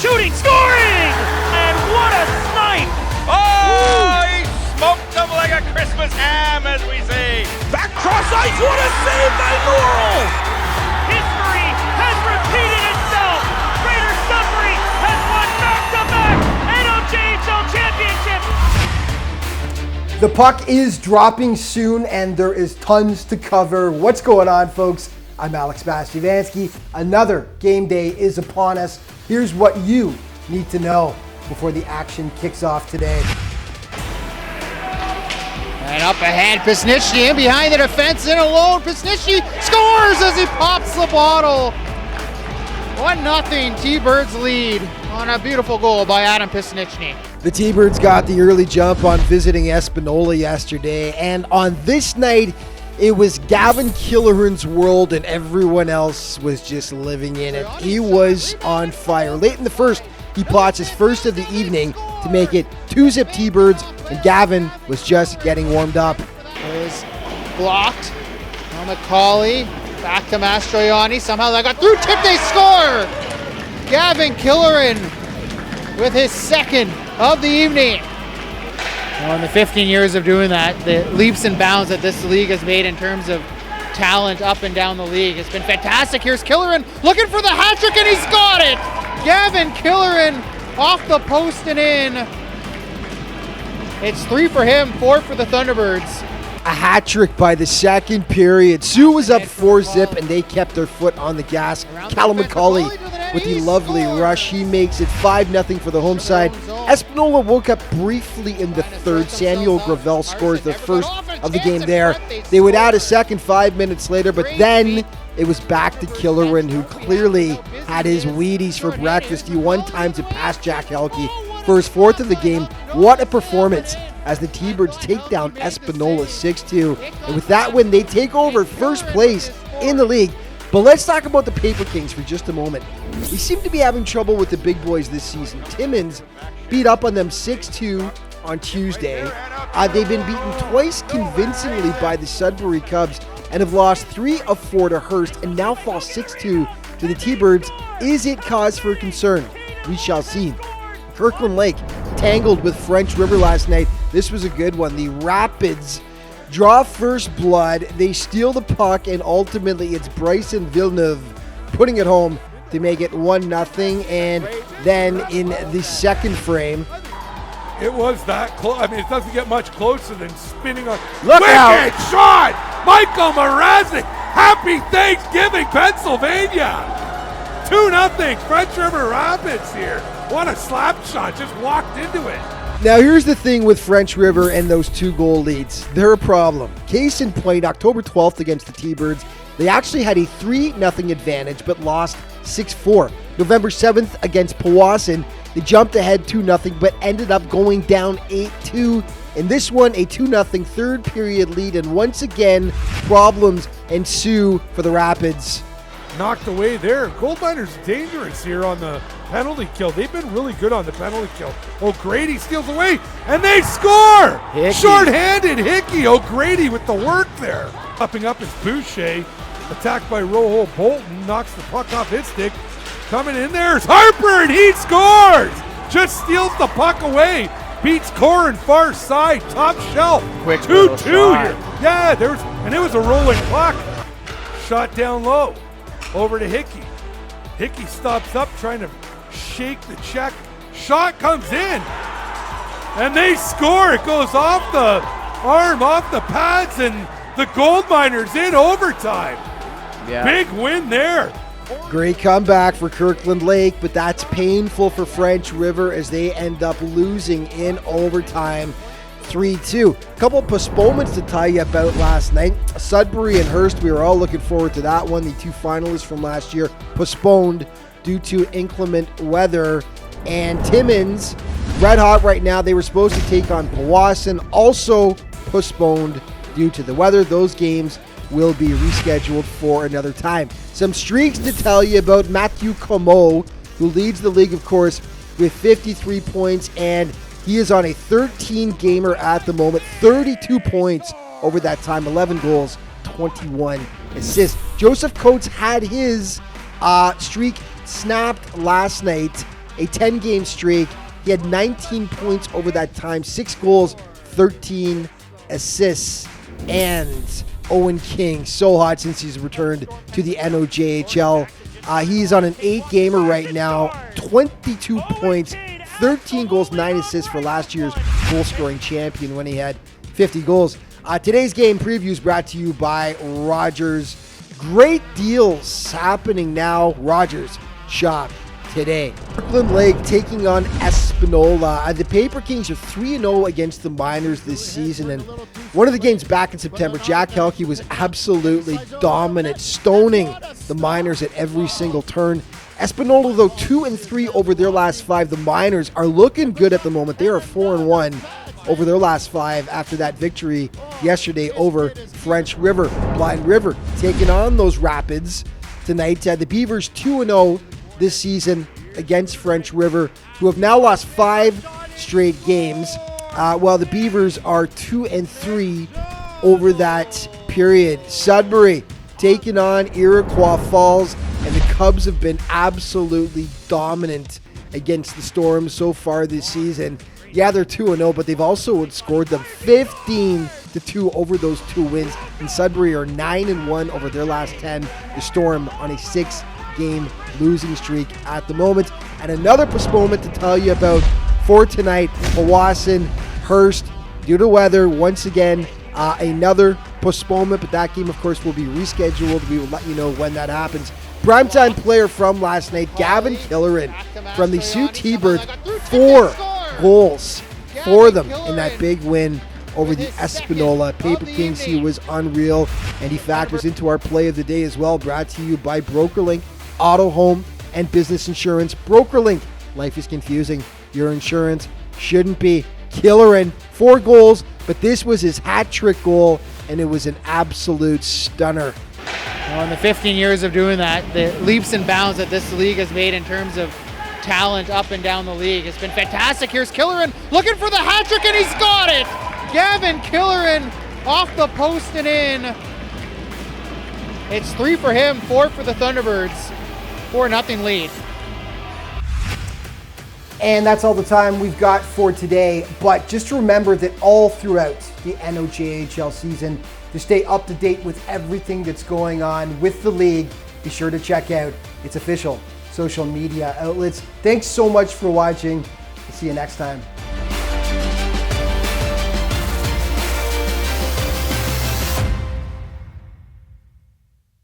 shooting, scoring! And what a snipe! Oh, he smoked him like a Christmas ham, as we say. Back cross ice, what a save by Laurel! History has repeated itself! Greater Sudbury has won back-to-back NOJHL championships! The puck is dropping soon, and there is tons to cover. What's going on, folks? I'm Alex Bastyovanszky. Another game day is upon us. Here's what you need to know before the action kicks off today. And up ahead, Pisnicki in behind the defense, in alone. Pisnicki scores as he pops the bottle. 1-0 T-Birds lead on a beautiful goal by Adam Pisnicki. The T-Birds got the early jump on visiting Espanola yesterday, and on this night, it was Gavin Killoran's world and everyone else was just living in it. He was on fire. Late in the first, he plots his first of the evening to make it 2-zip T-Birds, and Gavin was just getting warmed up. It was blocked on the Collie. Back to Mastroianni. Somehow that got through. Tip, they score! Gavin Killoran with his second of the evening. Well, in the 15 years of doing that, the leaps and bounds that this league has made in terms of talent up and down the league has been fantastic. Here's Killoran looking for the hat trick, and he's got it! Gavin Killoran off the post and in. It's 3 for him, 4 for the Thunderbirds. A hat trick by the second period. Sioux was up 4-zip, and they kept their foot on the gas. Callum McCauley with the lovely rush. He makes it 5-0 for the home side. Espanola woke up briefly in the third. Samuel Gravel scores the first of the game there. They would add a second 5 minutes later, but then it was back to Killoran, who clearly had his Wheaties for breakfast. He one time to pass Jack Helke for his fourth of the game. What a performance as the T-Birds take down Espanola 6-2. And with that win, they take over first place in the league. But let's talk about the Paper Kings for just a moment. We seem to be having trouble with the big boys this season. Timmins beat up on them 6-2 on Tuesday. They've been beaten twice convincingly by the Sudbury Cubs and have lost 3 of 4 to Hearst and now fall 6-2 to the T-Birds. Is it cause for concern? We shall see. Kirkland Lake tangled with French River last night. This was a good one. The Rapids draw first blood. They steal the puck, and ultimately it's Bryson Villeneuve putting it home to make it 1-0. And then in the second frame, it was that close. I mean, it doesn't get much closer than spinning on. Look out! Wicked shot! Michael Mrazek. Happy Thanksgiving, Pennsylvania. 2-0 French River Rapids here. What a slap shot. Just walked into it. Now here's the thing with French River and those 2-goal leads. They're a problem. Case in point, October 12th against the T-Birds, they actually had a 3-0 advantage but lost 6-4. November 7th against Powassan, they jumped ahead 2-0 but ended up going down 8-2. In this one, a 2-0 third period lead, and once again, problems ensue for the Rapids. Knocked away there. Gold Miners dangerous here on the penalty kill. They've been really good on the penalty kill. O'Grady steals away, and they score! Hickey. Short-handed Hickey. O'Grady with the work there. Popping up is Boucher. Attacked by Rojo Bolton. Knocks the puck off his stick. Coming in there is Harper, and he scores! Just steals the puck away. Beats Corin far side. Top shelf. Quick 2-2 here. Yeah, and it was a rolling puck. Shot down low. Over to Hickey. Hickey stops up trying to shake the check. Shot comes in. And they score. It goes off the arm, off the pads, and the Gold Miners in overtime. Yeah. Big win there. Great comeback for Kirkland Lake, but that's painful for French River as they end up losing in overtime 3-2. A couple of postponements to tell you about last night. Sudbury and Hearst, we were all looking forward to that one. The 2 finalists from last year postponed due to inclement weather. And Timmins, red hot right now. They were supposed to take on Powassan, also postponed due to the weather. Those games will be rescheduled for another time. Some streaks to tell you about. Matthew Comeau, who leads the league, of course, with 53 points, and he is on a 13-gamer at the moment. 32 points over that time, 11 goals, 21 assists. Joseph Coates had his streak snapped last night a 10-game streak. He had 19 points over that time, 6 goals, 13 assists, and Owen King, so hot since he's returned to the NOJHL. He's on an 8-gamer right now, 22 points, 13 goals, 9 assists for last year's goal-scoring champion when he had 50 goals. Today's game preview is brought to you by Rogers. Great deals happening now. Rogers, shop today. Brooklyn Lake taking on Espanola. The Paper Kings are 3-0 against the Miners this season, and one of the games back in September, Jack Helke was absolutely dominant, stoning the Miners at every single turn. Espanola, though, 2-3 over their last 5. The Miners are looking good at the moment. They are 4-1 over their last 5 after that victory yesterday over French River. Blind River taking on those Rapids tonight. The Beavers 2-0 this season against French River, who have now lost 5 straight games, while the Beavers are 2-3 over that period. Sudbury taking on Iroquois Falls, and the Cubs have been absolutely dominant against the Storm so far this season. Yeah, they're 2-0, but they've also outscored them 15-2 over those 2 wins. And Sudbury are 9-1 over their last 10. The Storm on a 6-game losing streak at the moment. And another postponement to tell you about for tonight, Powassan, Hearst, due to weather, once again, another postponement, but that game, of course, will be rescheduled. We will let you know when that happens. Primetime player from last night, Gavin Killeran from the Sioux T-Birds, 4 goals for them in that big win over the Espanola Paper Kings. He was unreal, and he factors into our play of the day as well, brought to you by BrokerLink Auto, Home, and Business Insurance. BrokerLink, life is confusing. Your insurance shouldn't be. Killeran, 4 goals, but this was his hat-trick goal, and it was an absolute stunner. Well, in the 15 years of doing that, the leaps and bounds that this league has made in terms of talent up and down the league, it's been fantastic. Here's Killeran looking for the hat-trick, and he's got it! Gavin Killeran off the post and in. It's 3 for him, 4 for the Thunderbirds. 4-0 lead. And that's all the time we've got for today. But just remember that all throughout the NOJHL season, to stay up to date with everything that's going on with the league, be sure to check out its official social media outlets. Thanks so much for watching. See you next time.